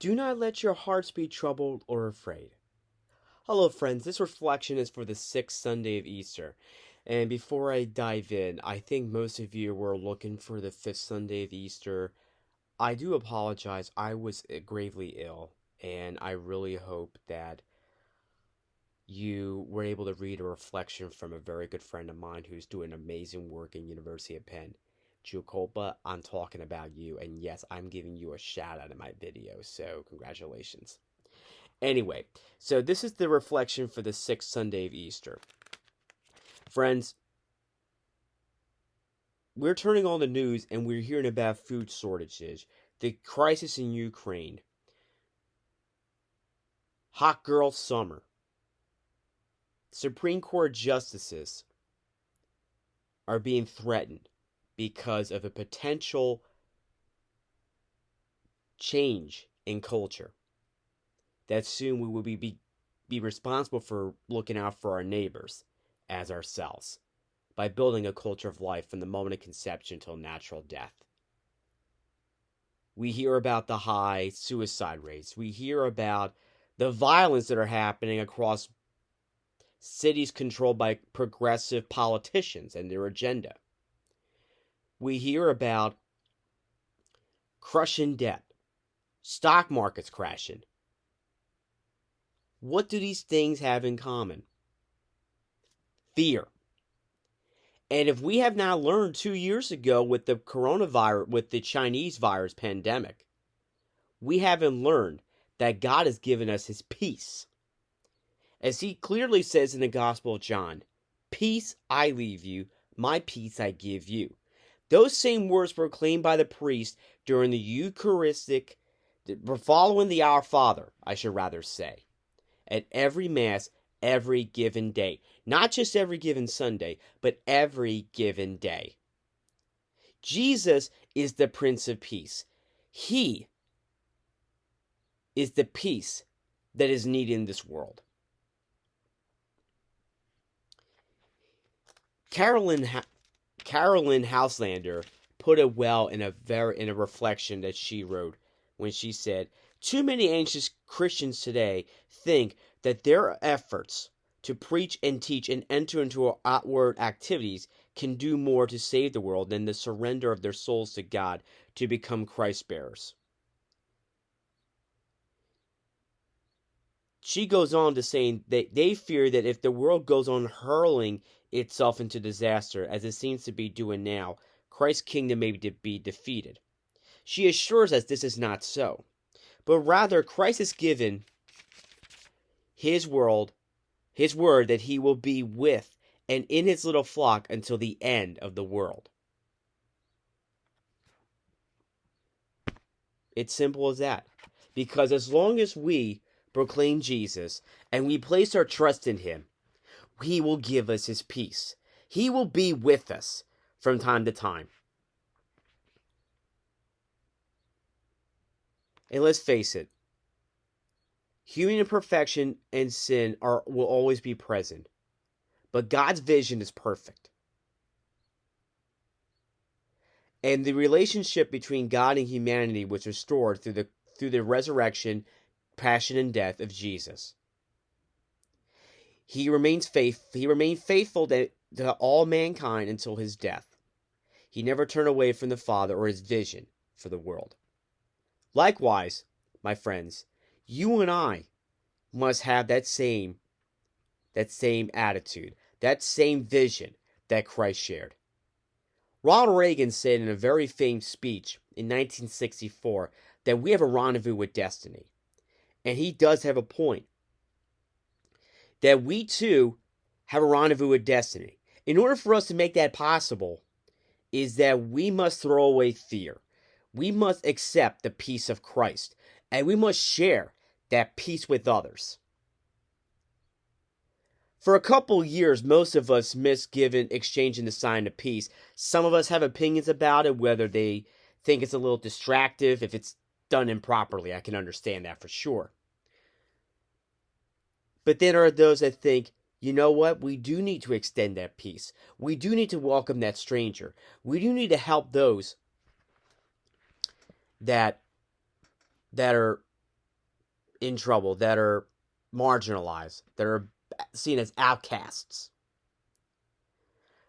Do not let your hearts be troubled or afraid. Hello, friends. This reflection is for the sixth Sunday of Easter. And before I dive in, I think most of you were looking for the fifth Sunday of Easter. I do apologize. I was gravely ill, and I really hope that you were able to read a reflection from a very good friend of mine who's doing amazing work in University of Penn. Giacopa, I'm talking about you, and yes, I'm giving you a shout out in my video, so congratulations. Anyway, so this is the reflection for the sixth Sunday of Easter. Friends, we're turning on the news and we're hearing about food shortages, the crisis in Ukraine, hot girl summer, Supreme Court justices are being threatened because of a potential change in culture. That soon we will be responsible for looking out for our neighbors as ourselves by building a culture of life from the moment of conception till natural death. We hear about the high suicide rates. We hear about the violence that are happening across cities controlled by progressive politicians and their agenda. We hear about crushing debt, stock markets crashing. What do these things have in common? Fear. And if we have not learned 2 years ago with the coronavirus, with the Chinese virus pandemic, we haven't learned that God has given us his peace. As he clearly says in the Gospel of John, "Peace I leave you, my peace I give you." Those same words proclaimed by the priest during the Eucharistic, following the Our Father, I should rather say, at every Mass, every given day. Not just every given Sunday, but every given day. Jesus is the Prince of Peace. He is the peace that is needed in this world. Carolyn Houselander put it well in a reflection that she wrote when she said, "Too many anxious Christians today think that their efforts to preach and teach and enter into outward activities can do more to save the world than the surrender of their souls to God to become Christ bearers." She goes on to say that they fear that if the world goes on hurling itself into disaster, as it seems to be doing now, Christ's kingdom may be defeated. She assures us this is not so, but rather Christ has given his word that he will be with and in his little flock until the end of the world. It's simple as that. Because as long as we proclaim Jesus and we place our trust in him, he will give us his peace. He will be with us from time to time. And let's face it, human imperfection and sin will always be present. But God's vision is perfect. And the relationship between God and humanity was restored through the resurrection, passion, and death of Jesus. He remained faithful to all mankind until his death. He never turned away from the Father or his vision for the world. Likewise, my friends, you and I must have that same attitude, that same vision that Christ shared. Ronald Reagan said in a very famous speech in 1964 that we have a rendezvous with destiny. And he does have a point. That we too have a rendezvous with destiny. In order for us to make that possible, is that we must throw away fear. We must accept the peace of Christ. And we must share that peace with others. For a couple years, most of us missed exchanging the sign of peace. Some of us have opinions about it, whether they think it's a little distractive. If it's done improperly, I can understand that for sure. But then there are those that think, you know what? We do need to extend that peace. We do need to welcome that stranger. We do need to help those that are in trouble, that are marginalized, that are seen as outcasts.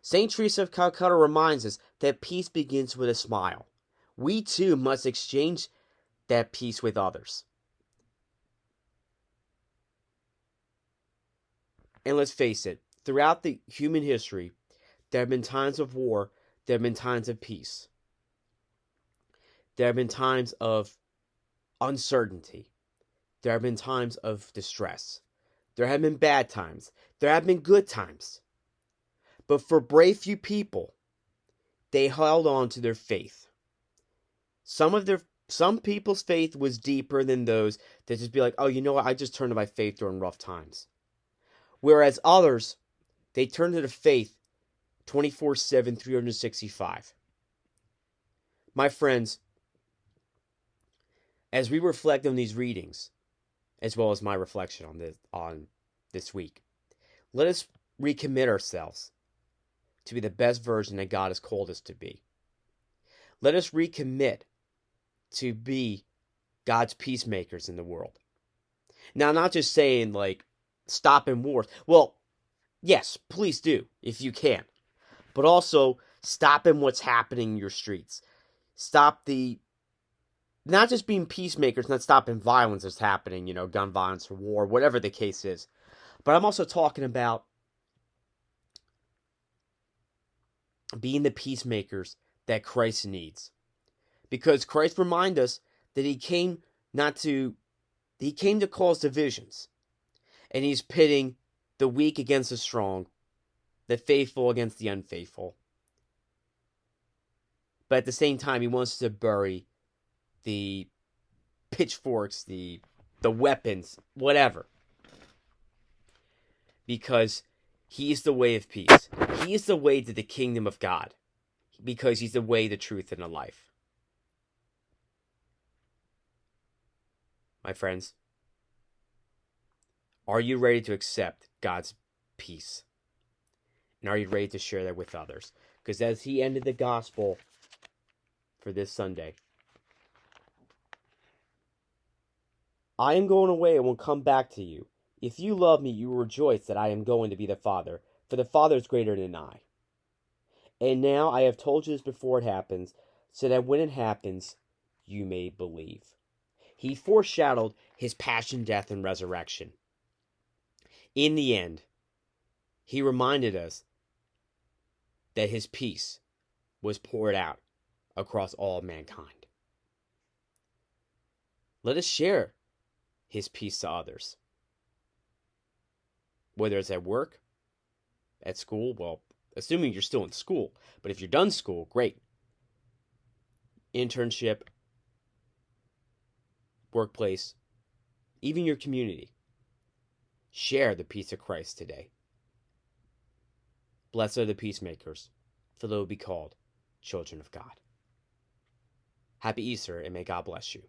St. Teresa of Calcutta reminds us that peace begins with a smile. We too must exchange that peace with others. And let's face it, throughout the human history, there have been times of war, there have been times of peace. There have been times of uncertainty. There have been times of distress. There have been bad times. There have been good times. But for brave few people, they held on to their faith. Some people's faith was deeper than those that just be like, oh, you know what? I just turned to my faith during rough times. Whereas others, they turned to the faith 24/7, 365. My friends, as we reflect on these readings, as well as my reflection on this week, let us recommit ourselves to be the best version that God has called us to be. Let us recommit to be God's peacemakers in the world. Now, not just saying like stopping wars. Well, yes, please do if you can. But also stopping what's happening in your streets. Stop not just being peacemakers, not stopping violence that's happening, gun violence or war, whatever the case is. But I'm also talking about being the peacemakers that Christ needs. Because Christ reminds us that he came to cause divisions. And he's pitting the weak against the strong, the faithful against the unfaithful. But at the same time, he wants to bury the pitchforks, the weapons, whatever. Because he is the way of peace. He is the way to the kingdom of God. Because he's the way, the truth, and the life. My friends, are you ready to accept God's peace? And are you ready to share that with others? Because as he ended the gospel for this Sunday, I am going away and will come back to you. If you love me, you will rejoice that I am going to be the Father, for the Father is greater than I. And now I have told you this before it happens, so that when it happens, you may believe. He foreshadowed his passion, death, and resurrection. In the end, he reminded us that his peace was poured out across all mankind. Let us share his peace to others. Whether it's at work, at school, well, assuming you're still in school, but if you're done school, great. Internship, workplace, even your community. Share the peace of Christ today. Blessed are the peacemakers, for they will be called children of God. Happy Easter, and may God bless you.